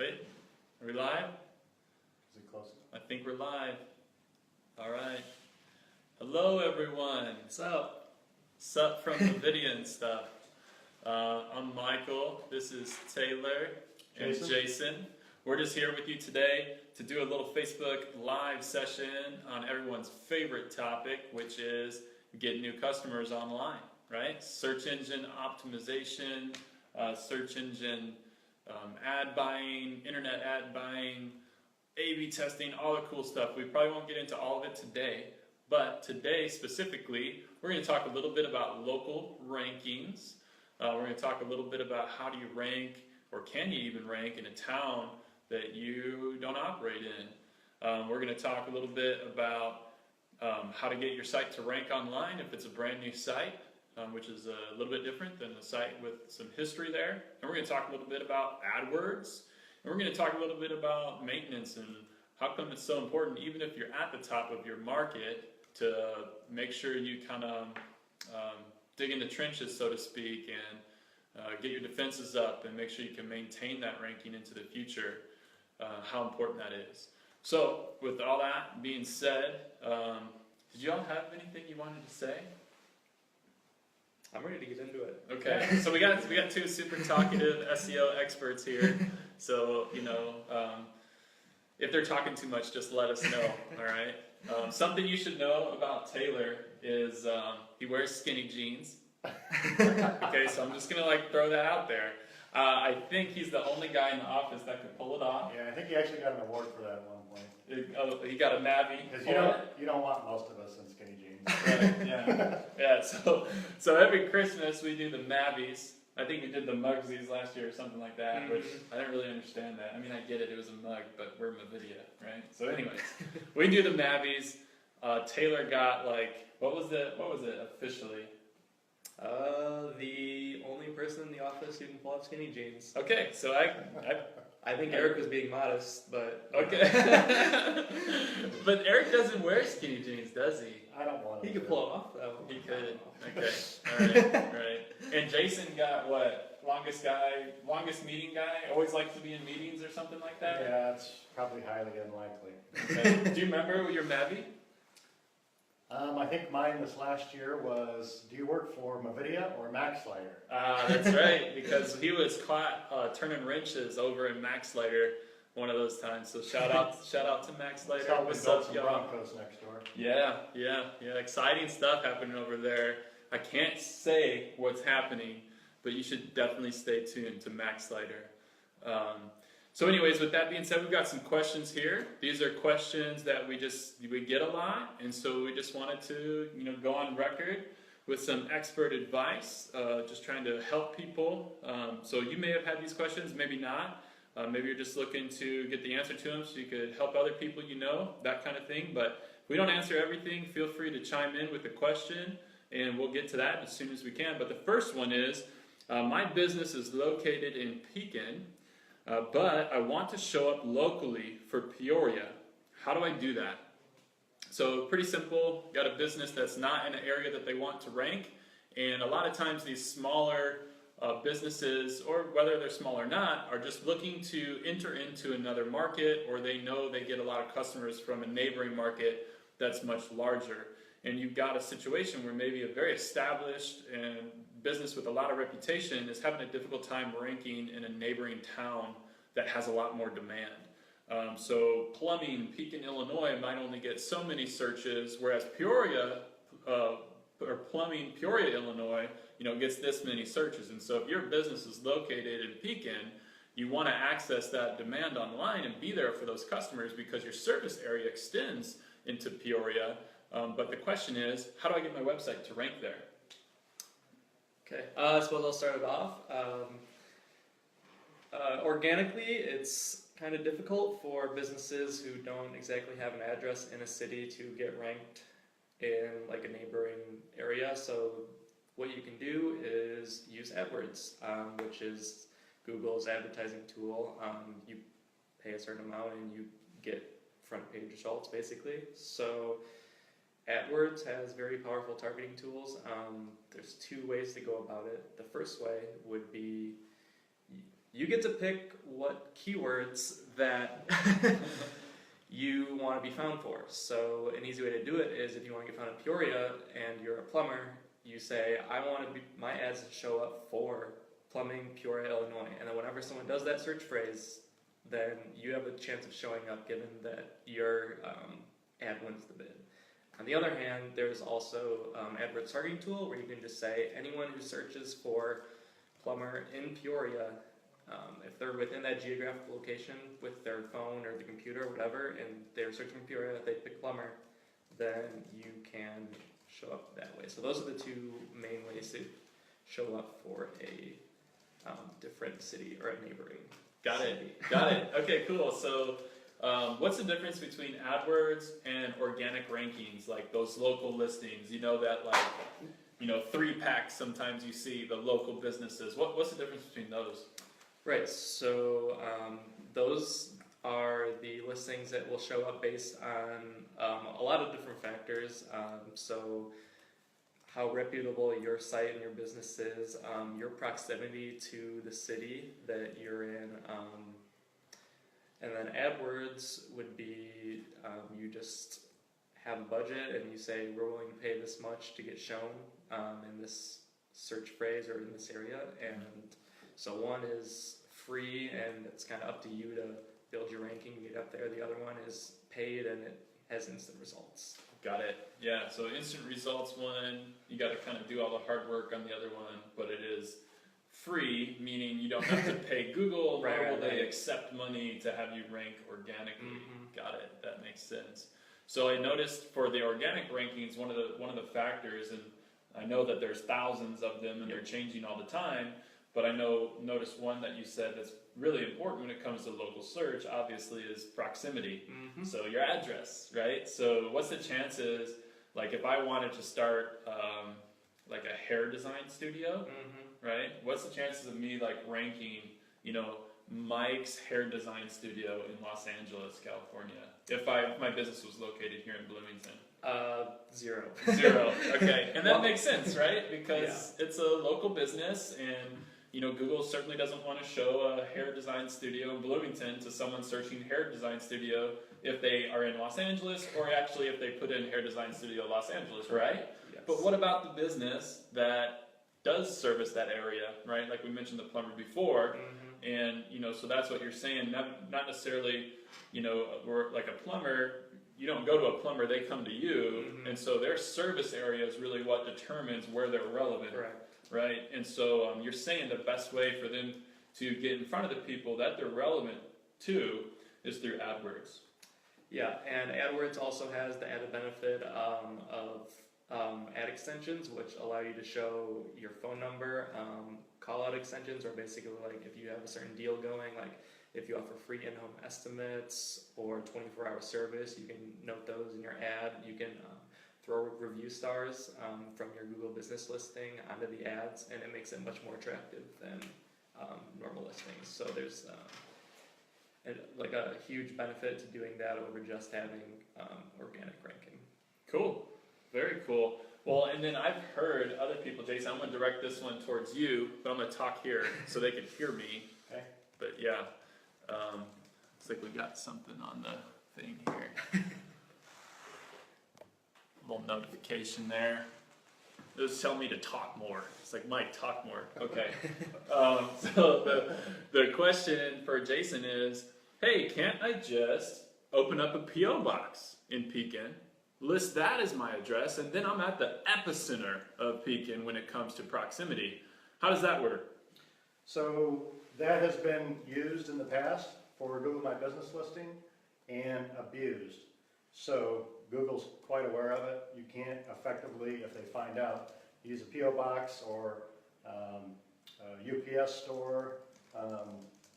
Wait, are we live? Is it close enough? I think we're live. All right. Hello, everyone. Sup? Sup from NVIDIA and stuff. I'm Michael. This is Taylor and Jason. We're just here with you today to do a little Facebook Live session on everyone's favorite topic, which is getting new customers online, right? Search engine optimization, search engine ad buying, internet ad buying, A/B testing, all the cool stuff. We probably won't get into all of it today, but today specifically, we're going to talk a little bit about local rankings. We're going to talk a little bit about how do you rank, or can you even rank in a town that you don't operate in. We're going to talk a little bit about how to get your site to rank online if it's a brand new site, which is a little bit different than a site with some history there. And we're going to talk a little bit about AdWords. And we're going to talk a little bit about maintenance and how come it's so important, even if you're at the top of your market, to make sure you kind of dig in the trenches, so to speak, and get your defenses up and make sure you can maintain that ranking into the future, how important that is. So, with all that being said, did you all have anything you wanted to say? I'm ready to get into it. Okay, so we got two super talkative SEO experts here. So, if they're talking too much, just let us know, all right? Something you should know about Taylor is he wears skinny jeans. Okay, so I'm just going to throw that out there. I think he's the only guy in the office that could pull it off. Yeah, I think he actually got an award for that at one point. He got a Navy. Because you don't want most of us in skinny jeans. Right, yeah. So every Christmas we do the Mavies. I think we did the Mugsies last year or something like that, which I didn't really understand that. I mean, I get it was a mug, but we're NVIDIA, right? So anyways, we do the Mavies. Taylor got what was it officially? The only person in the office who can pull off skinny jeans. Okay, so I think Eric was being modest, but... Okay. But Eric doesn't wear skinny jeans, does he? I don't want to. He could pull it off, though. He could. Okay. All right. And Jason got what? Longest meeting guy? Always likes to be in meetings or something like that? Yeah, it's probably highly unlikely. Okay. Do you remember your Mavi? I think mine this last year was, do you work for NVIDIA or MaxSlider? That's right, because he was caught turning wrenches over in MaxSlider one of those times. So shout out to MaxSlider. What's up, some Broncos next door. Yeah. Exciting stuff happening over there. I can't say what's happening, but you should definitely stay tuned to MaxSlider. So anyways, with that being said, we've got some questions here. These are questions that we get a lot, and so we just wanted to go on record with some expert advice, just trying to help people. So you may have had these questions, maybe not. Maybe you're just looking to get the answer to them so you could help other people that kind of thing. But if we don't answer everything, feel free to chime in with a question, and we'll get to that as soon as we can. But the first one is, my business is located in Pekin, but I want to show up locally for Peoria. How do I do that? So pretty simple. Got a business that's not in an area that they want to rank, and a lot of times these smaller businesses, or whether they're small or not, are just looking to enter into another market, or they know they get a lot of customers from a neighboring market that's much larger. And you've got a situation where maybe a very established and business with a lot of reputation is having a difficult time ranking in a neighboring town that has a lot more demand. So plumbing, Pekin, Illinois might only get so many searches, whereas Peoria, or plumbing, Peoria, Illinois, gets this many searches. And so if your business is located in Pekin, you want to access that demand online and be there for those customers because your service area extends into Peoria. But the question is, how do I get my website to rank there? Okay, I suppose I'll start it off. Organically, it's kind of difficult for businesses who don't exactly have an address in a city to get ranked in a neighboring area. So what you can do is use AdWords, which is Google's advertising tool. You pay a certain amount and you get front page results, basically. So AdWords has very powerful targeting tools. There's two ways to go about it. The first way would be you get to pick what keywords that you want to be found for. So an easy way to do it is if you want to get found in Peoria and you're a plumber, you say, I want my ads to show up for plumbing, Peoria, Illinois. And then whenever someone does that search phrase, then you have a chance of showing up given that your ad wins the bid. On the other hand, there's also AdWords targeting tool where you can just say anyone who searches for plumber in Peoria, if they're within that geographical location with their phone or the computer or whatever, and they're searching for Peoria, if they pick plumber, then you can show up that way. So those are the two main ways to show up for a different city or a neighboring Got city. it. Got it. Okay, cool. So what's the difference between AdWords and organic rankings, like those local listings? You know that, like, you know, 3-packs sometimes you see the local businesses. What's the difference between those? Right, so those are the listings that will show up based on a lot of different factors. So how reputable your site and your business is, your proximity to the city that you're in, and then AdWords would be you just have a budget and you say we're willing to pay this much to get shown in this search phrase or in this area, and so one is free and it's kind of up to you to build your ranking and get up there. The other one is paid and it has instant results. Got it. Yeah, so instant results one, you got to kind of do all the hard work on the other one, but it is free, meaning you don't have to pay Google, nor will they accept money to have you rank organically. Mm-hmm. Got it. That makes sense. So I noticed for the organic rankings, one of the factors, and I know that there's thousands of them and they're changing all the time, but I noticed one that you said that's really important when it comes to local search, obviously, is proximity. Mm-hmm. So your address, right? So what's the chances, like if I wanted to start like a hair design studio, right? What's the chances of me like ranking, you know, Mike's hair design studio in Los Angeles, California, if my business was located here in Bloomington? 0. 0. Okay, and that makes sense, right? Because it's a local business, and you know, Google certainly doesn't want to show a hair design studio in Bloomington to someone searching hair design studio if they are in Los Angeles, or actually if they put in hair design studio Los Angeles, right? Yes. But what about the business that does service that area, right? Like we mentioned the plumber before, and you know, so that's what you're saying. Not necessarily, you know, we're like a plumber. You don't go to a plumber; they come to you, and so their service area is really what determines where they're relevant. Correct. Right, and so you're saying the best way for them to get in front of the people that they're relevant to is through AdWords. Yeah, and AdWords also has the added benefit of ad extensions, which allow you to show your phone number. Call-out extensions are basically like if you have a certain deal going, like if you offer free in-home estimates or 24-hour service, you can note those in your ad. You can throw review stars from your Google business listing onto the ads, and it makes it much more attractive than normal listings. So there's like a huge benefit to doing that over just having organic ranking. Cool, very cool. Well, and then I've heard other people, Jason, I'm going to direct this one towards you, but I'm going to talk here so they can hear me. Okay. But yeah, looks like we got something on the thing here. Little notification there. It was telling me to talk more. It's like, Mike, talk more. Okay. So the question for Jason is, hey, can't I just open up a P.O. box in Pekin, list that as my address, and then I'm at the epicenter of Pekin when it comes to proximity? How does that work? So that has been used in the past for Google My Business listing and abused. So Google's quite aware of it. You can't effectively, if they find out, use a P.O. box or a UPS store,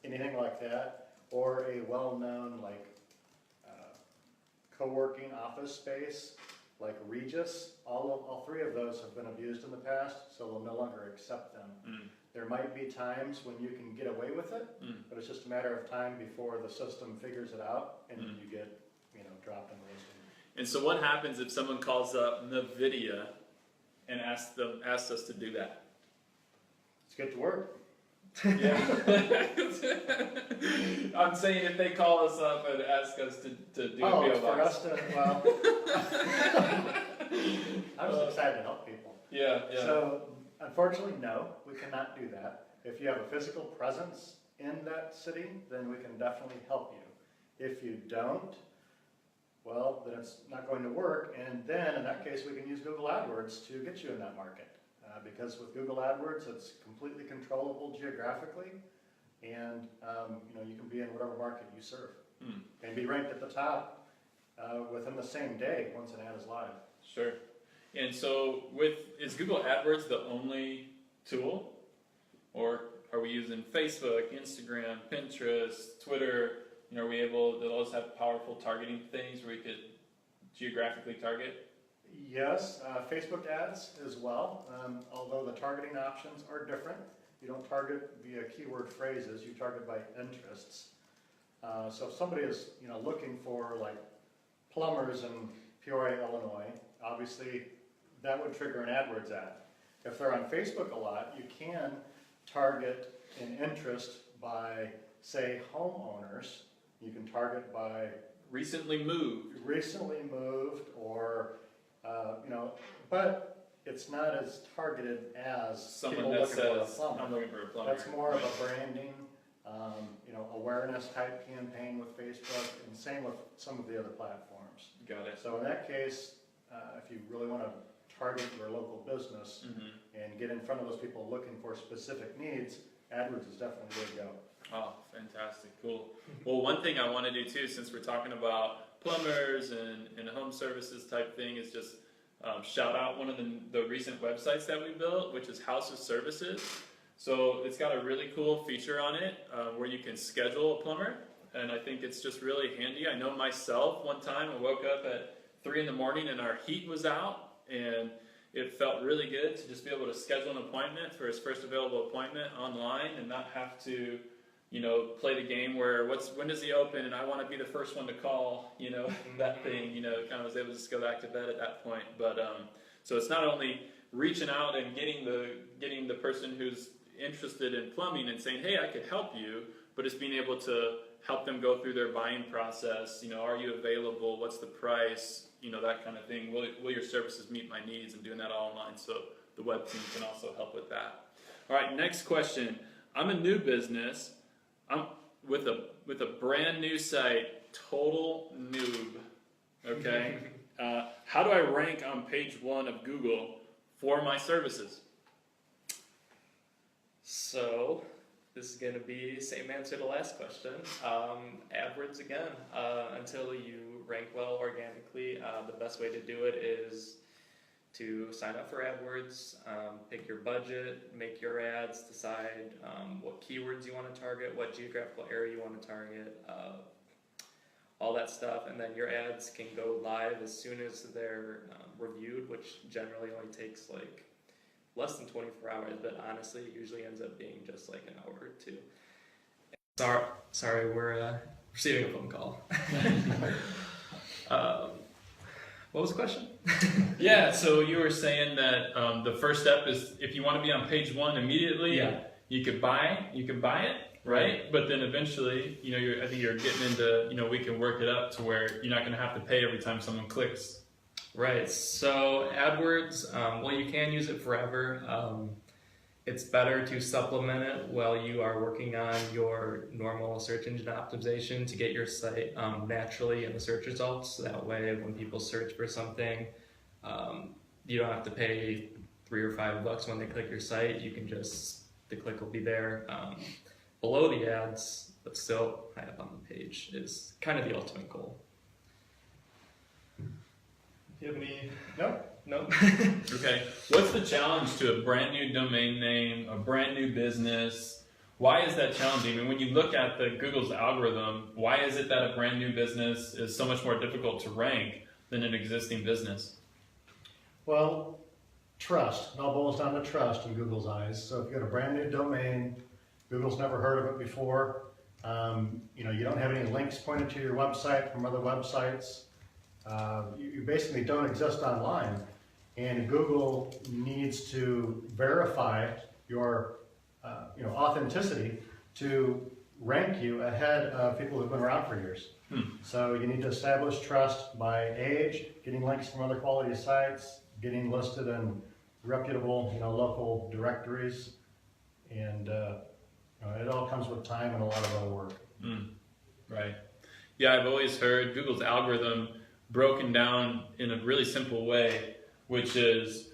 anything like that, or a well-known like co-working office space like Regis. All 3 of those have been abused in the past, so they'll no longer accept them. There might be times when you can get away with it, but it's just a matter of time before the system figures it out and you get, dropped in the listing. And so what happens if someone calls up NVIDIA and asks us to do that? Let's get to work. Yeah. I'm saying if they call us up and ask us to do a Oh, PO it's for box. us to, well, I was excited to help people. Yeah, yeah. So, unfortunately, no, we cannot do that. If you have a physical presence in that city, then we can definitely help you. If you don't, well, then it's not going to work, and then in that case, we can use Google AdWords to get you in that market. Because with Google AdWords, it's completely controllable geographically, and you can be in whatever market you serve, and be ranked at the top within the same day once an ad is live. Sure. And so, is Google AdWords the only tool, or are we using Facebook, Instagram, Pinterest, Twitter? Are we able? Do those have powerful targeting things where we could geographically target? Yes, Facebook ads as well, although the targeting options are different. You don't target via keyword phrases, you target by interests. So if somebody is looking for like plumbers in Peoria, Illinois, obviously that would trigger an AdWords ad. If they're on Facebook a lot, you can target an interest by, say, homeowners. You can target by Recently moved. or but it's not as targeted as Someone people that looking for a says, plumber. I'm looking for a plumber. That's more of a branding, awareness type campaign with Facebook, and same with some of the other platforms. Got it. So in that case, if you really want to target your local business and get in front of those people looking for specific needs, AdWords is definitely the way to go. Oh, fantastic. Cool. Well, one thing I want to do too, since we're talking about plumbers and home services type thing, is just shout out one of the recent websites that we built, which is House of Services. So it's got a really cool feature on it where you can schedule a plumber, and I think it's just really handy. I know myself, one time I woke up at 3 in the morning and our heat was out, and it felt really good to just be able to schedule an appointment for his first available appointment online and not have to play the game where when does he open and I want to be the first one to call, that thing, kind of was able to just go back to bed at that point. But so it's not only reaching out and getting the person who's interested in plumbing and saying, hey, I could help you, but it's being able to help them go through their buying process. Are you available? What's the price? That kind of thing. Will your services meet my needs? And doing that all online, so the web team can also help with that. All right, next question. I'm a new business. I'm with a brand new site, total noob. Okay, how do I rank on page 1 of Google for my services? So this is going to be same answer to last question. AdWords again. Until you rank well organically, the best way to do it is to sign up for AdWords, pick your budget, make your ads, decide what keywords you want to target, what geographical area you want to target, all that stuff, and then your ads can go live as soon as they're reviewed, which generally only takes like less than 24 hours, but honestly it usually ends up being just like an hour or two. Sorry, we're receiving a phone call. What was the question? Yeah, so you were saying that the first step is if you want to be on page 1 immediately, you could buy it, right? But then eventually, I think you're getting into, we can work it up to where you're not going to have to pay every time someone clicks. Right. So AdWords, well, you can use it forever. It's better to supplement it while you are working on your normal search engine optimization to get your site naturally in the search results. That way, when people search for something, you don't have to pay $3 or $5 when they click your site. You can the click will be there below the ads, but still high up on the page is kind of the ultimate goal. Do you have any? No. Okay. What's the challenge to a brand new domain name, a brand new business? Why is that challenging? And when you look at Google's algorithm, why is it that a brand new business is so much more difficult to rank than an existing business? Well, trust. It all boils down to trust in Google's eyes. So if you got a brand new domain, Google's never heard of it before, you don't have any links pointed to your website from other websites, you basically don't exist online, and Google needs to verify your authenticity to rank you ahead of people who've been around for years. So you need to establish trust by age, getting links from other quality sites, getting listed in reputable, local directories, and it all comes with time and a lot of other work. Right. Yeah, I've always heard Google's algorithm broken down in a really simple way, which is,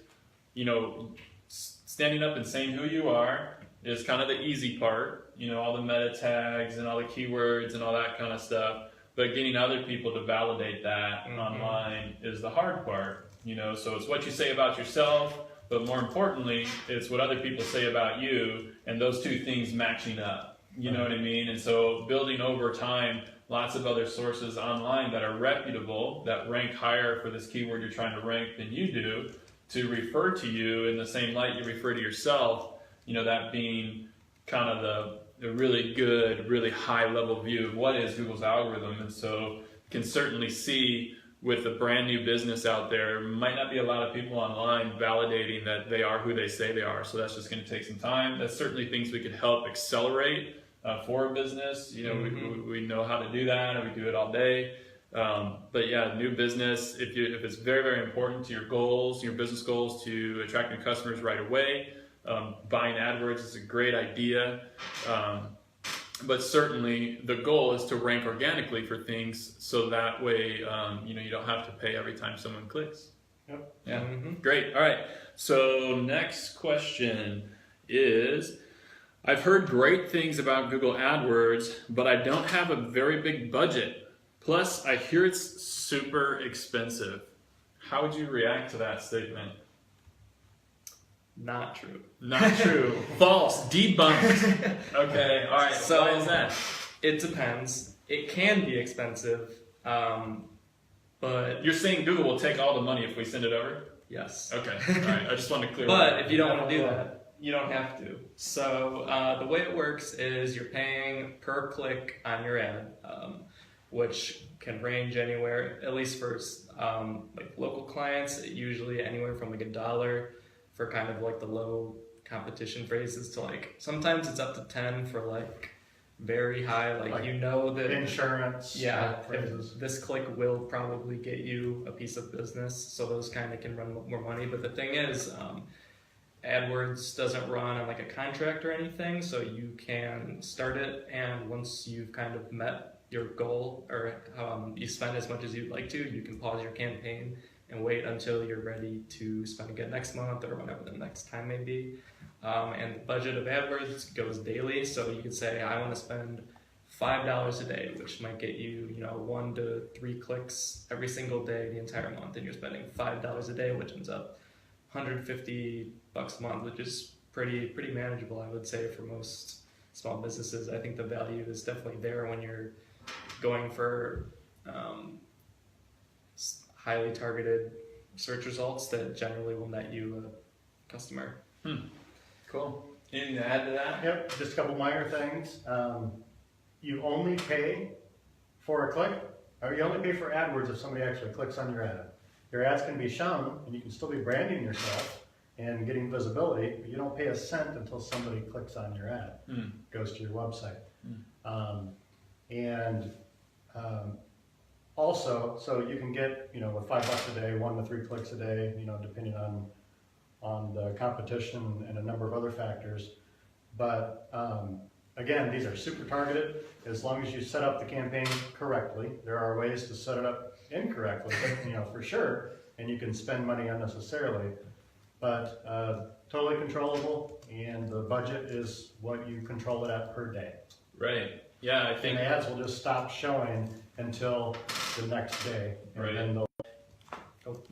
standing up and saying who you are is kind of the easy part, all the meta tags and all the keywords and all that kind of stuff. But getting other people to validate that online is the hard part, so it's what you say about yourself, but more importantly, it's what other people say about you, and those two things matching up, you know what I mean? And so building over time lots of other sources online that are reputable, that rank higher for this keyword you're trying to rank than you do, to refer to you in the same light you refer to yourself, that being kind of the really good, really high level view of what is Google's algorithm. And so you can certainly see with a brand new business out there, might not be a lot of people online validating that they are who they say they are. So that's just going to take some time. That's certainly things we could help accelerate for a business. We know how to do that, and we do it all day. But yeah, new business, if it's very, very important to your goals, your business goals, to attract new customers right away, buying AdWords is a great idea. But certainly the goal is to rank organically for things, so that way you don't have to pay every time someone clicks. Yep. Yeah. Great. All right. So next question is, I've heard great things about Google AdWords, but I don't have a very big budget. Plus, I hear it's super expensive. How would you react to that statement? Not true. Not true. False. Debunked. Okay. All right. So why is that? It depends. It can be expensive, but You're saying Google will take all the money if we send it over? yes. Okay. All right. I just wanted to clear that But up. if you don't want to do that, you don't have to. So the way it works is you're paying per click on your ad, which can range anywhere, at least for like local clients, usually anywhere from like $1 for kind of like the low competition phrases to like, sometimes it's up to 10 for like very high, like that Insurance. yeah, Phrases. if this click will probably get you a piece of business, so those kind of can run more money. But the thing is, AdWords doesn't run on like a contract or anything, so you can start it, and once you've kind of met your goal, or you spend as much as you'd like to, you can pause your campaign and wait until you're ready to spend again next month or whenever the next time may be. And the budget of AdWords goes daily, so you could say, I want to spend $5 a day, which might get you, 1 to 3 clicks every single day the entire month, and you're spending $5 a day, which ends up $150 a month, which is pretty manageable, I would say, for most small businesses. I think the value is definitely there when you're going for highly targeted search results that generally will net you a customer. Cool. Anything to add to that? Yep, just a couple minor things. You only pay for a click, or you only pay for AdWords if somebody actually clicks on your ad. Your ads can be shown, and you can still be branding yourself and getting visibility, but you don't pay a cent until somebody clicks on your ad, goes to your website. Also, so you can get, with $5 a day, 1 to 3 clicks a day, depending on the competition and a number of other factors. But again, these are super targeted. As long as you set up the campaign correctly, there are ways to set it up incorrectly, for sure, and you can spend money unnecessarily. But totally controllable, and the budget is what you control it at per day. Right. Yeah, I think And ads will just stop showing until the next day, and Right. then they'll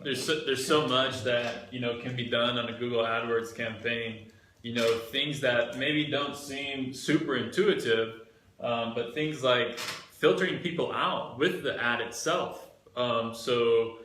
there's so much that can be done on a Google AdWords campaign. Things that maybe don't seem super intuitive, but things like filtering people out with the ad itself. So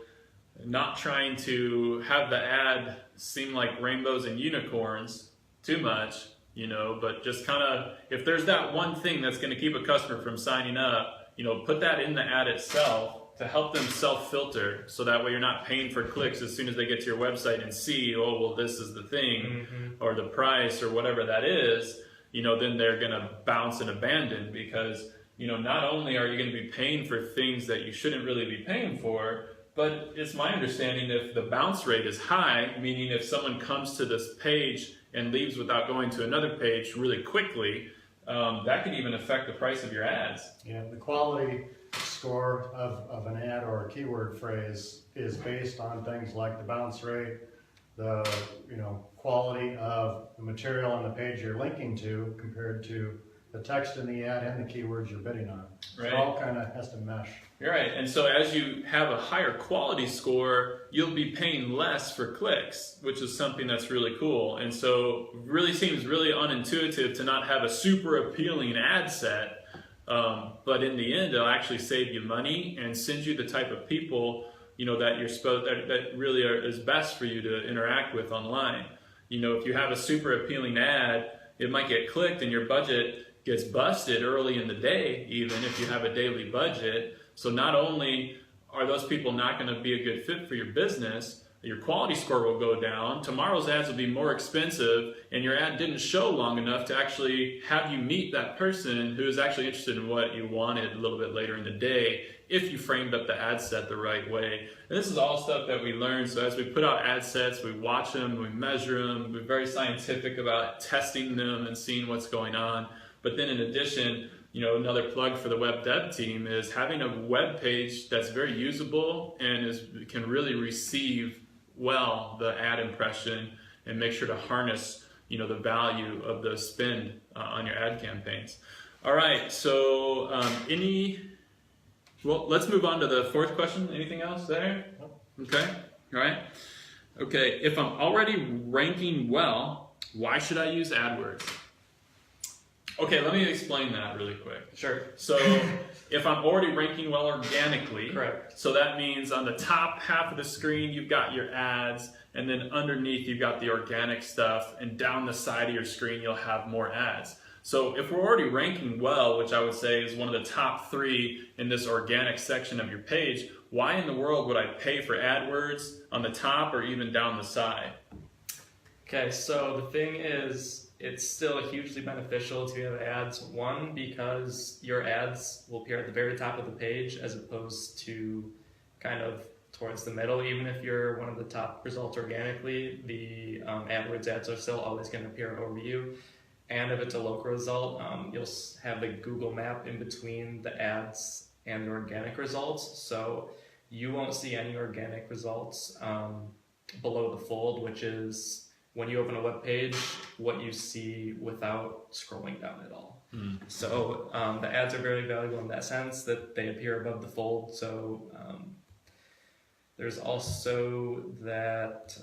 not trying to have the ad seem like rainbows and unicorns too much, but just kind of, if there's that one thing that's going to keep a customer from signing up, put that in the ad itself, to help them self-filter, so that way you're not paying for clicks as soon as they get to your website and see, oh, well, this is the thing, or the price, or whatever that is, then they're gonna bounce and abandon, because, not only are you gonna be paying for things that you shouldn't really be paying for, but it's my understanding if the bounce rate is high, meaning if someone comes to this page and leaves without going to another page really quickly, that could even affect the price of your ads. Yeah, the quality score of an ad or a keyword phrase is based on things like the bounce rate, the quality of the material on the page you're linking to compared to the text in the ad and the keywords you're bidding on. Right. So it all kind of has to mesh. You're right. And so as you have a higher quality score, you'll be paying less for clicks, which is something that's really cool. And so really seems really unintuitive to not have a super appealing ad set. But in the end, it'll actually save you money and send you the type of people, that you're supposed, that really is best for you to interact with online. If you have a super appealing ad, it might get clicked and your budget gets busted early in the day, even if you have a daily budget. So not only are those people not going to be a good fit for your business, your quality score will go down, tomorrow's ads will be more expensive, and your ad didn't show long enough to actually have you meet that person who is actually interested in what you wanted a little bit later in the day, if you framed up the ad set the right way. And this is all stuff that we learn. So as we put out ad sets, we watch them, we measure them, we're very scientific about testing them and seeing what's going on. But then in addition, another plug for the web dev team is having a web page that's very usable and can really receive well the ad impression and make sure to harness, the value of the spend on your ad campaigns. All right, so let's move on to the fourth question. Anything else there? Okay, all right. Okay, if I'm already ranking well, why should I use AdWords? Okay, let me explain that really quick. Sure. So if I'm already ranking well organically, correct. So that means on the top half of the screen, you've got your ads, and then underneath you've got the organic stuff, and down the side of your screen, you'll have more ads. So if we're already ranking well, which I would say is one of the top 3 in this organic section of your page, why in the world would I pay for AdWords on the top or even down the side? Okay, so the thing is, it's still hugely beneficial to have ads. One, because your ads will appear at the very top of the page as opposed to kind of towards the middle. Even if you're one of the top results organically, the AdWords ads are still always going to appear over you. And if it's a local result, you'll have the Google map in between the ads and the organic results. So you won't see any organic results below the fold, which is when you open a web page, what you see without scrolling down at all. So the ads are very valuable in that sense, that they appear above the fold. So there's also that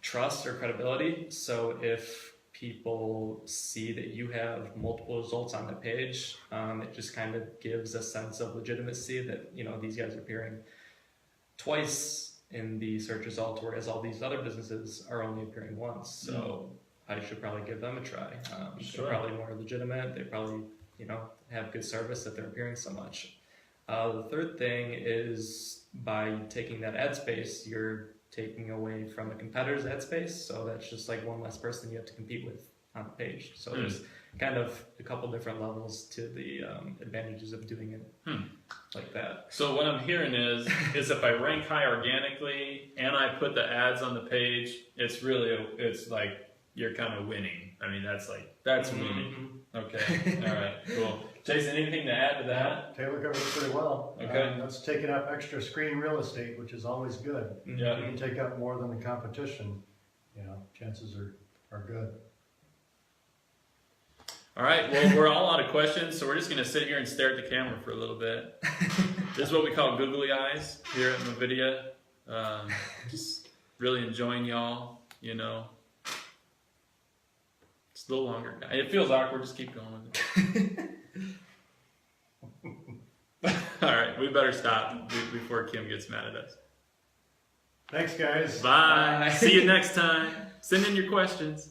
trust or credibility. So if people see that you have multiple results on the page, it just kind of gives a sense of legitimacy that, these guys are appearing twice in the search result, whereas all these other businesses are only appearing once. So I should probably give them a try. Sure. They're probably more legitimate. They probably, have good service that they're appearing so much. The third thing is by taking that ad space, you're taking away from a competitor's ad space. So that's just like one less person you have to compete with on the page. So there's kind of a couple different levels to the advantages of doing it like that. So what I'm hearing is if I rank high organically and I put the ads on the page, it's like you're kind of winning. I mean, that's winning. Okay, all right, cool. Jason, anything to add to that? Taylor covered it pretty well. Okay. That's taking up extra screen real estate, which is always good. Yeah. You can take up more than the competition, chances are good. All right, well, we're all out of questions, so we're just going to sit here and stare at the camera for a little bit. This is what we call googly eyes here at NVIDIA. Just really enjoying y'all, It's a little longer. It feels awkward, just keep going with it. All right, we better stop before Kim gets mad at us. Thanks, guys. Bye. See you next time. Send in your questions.